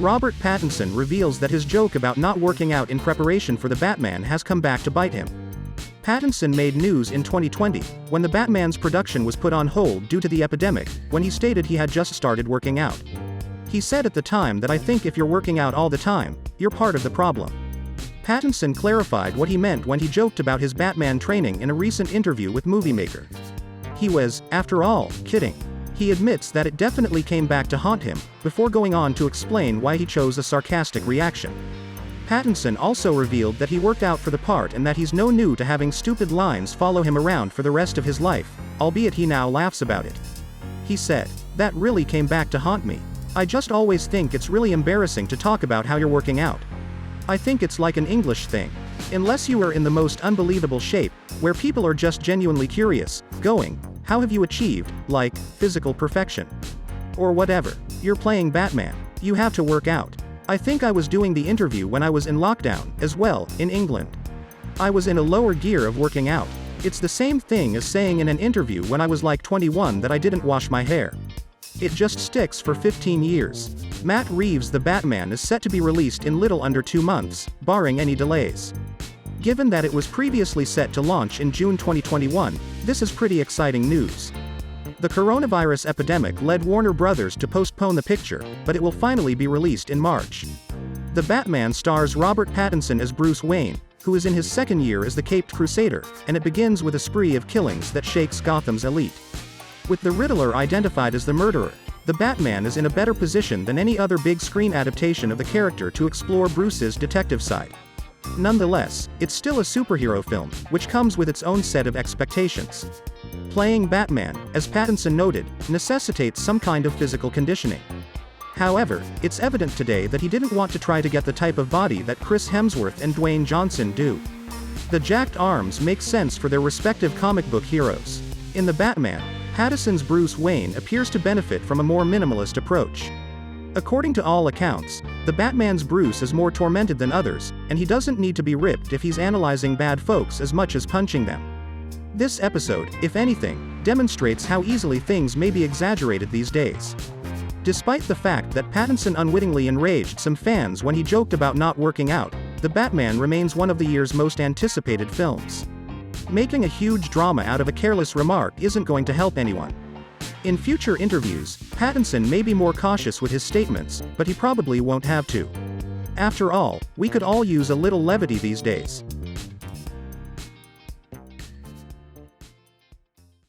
Robert Pattinson reveals that his joke about not working out in preparation for the Batman has come back to bite him. Pattinson made news in 2020, when the Batman's production was put on hold due to the epidemic, when he stated he had just started working out. He said at the time that "I think if you're working out all the time, you're part of the problem." Pattinson clarified what he meant when he joked about his Batman training in a recent interview with Movie Maker. He was, after all, kidding. He admits that it definitely came back to haunt him, before going on to explain why he chose a sarcastic reaction. Pattinson also revealed that he worked out for the part and that he's no new to having stupid lines follow him around for the rest of his life, albeit he now laughs about it. He said, "That really came back to haunt me. I just always think it's really embarrassing to talk about how you're working out. I think it's like an English thing. Unless you are in the most unbelievable shape, where people are just genuinely curious, going, 'How have you achieved, like, physical perfection?' Or whatever. You're playing Batman. You have to work out. I think I was doing the interview when I was in lockdown, as well, in England. I was in a lower gear of working out. It's the same thing as saying in an interview when I was like 21 that I didn't wash my hair. It just sticks for 15 years. Matt Reeves' The Batman is set to be released in little under 2 months, barring any delays. Given that it was previously set to launch in June 2021, this is pretty exciting news. The coronavirus epidemic led Warner Brothers to postpone the picture, but it will finally be released in March. The Batman stars Robert Pattinson as Bruce Wayne, who is in his second year as the Caped Crusader, and it begins with a spree of killings that shakes Gotham's elite. With the Riddler identified as the murderer, the Batman is in a better position than any other big screen adaptation of the character to explore Bruce's detective side. Nonetheless, it's still a superhero film, which comes with its own set of expectations. Playing Batman, as Pattinson noted, necessitates some kind of physical conditioning. However, it's evident today that he didn't want to try to get the type of body that Chris Hemsworth and Dwayne Johnson do. The jacked arms make sense for their respective comic book heroes. In The Batman, Pattinson's Bruce Wayne appears to benefit from a more minimalist approach. According to all accounts, the Batman's Bruce is more tormented than others, and he doesn't need to be ripped if he's analyzing bad folks as much as punching them. This episode, if anything, demonstrates how easily things may be exaggerated these days. Despite the fact that Pattinson unwittingly enraged some fans when he joked about not working out, The Batman remains one of the year's most anticipated films. Making a huge drama out of a careless remark isn't going to help anyone. In future interviews, Pattinson may be more cautious with his statements, but he probably won't have to. After all, we could all use a little levity these days.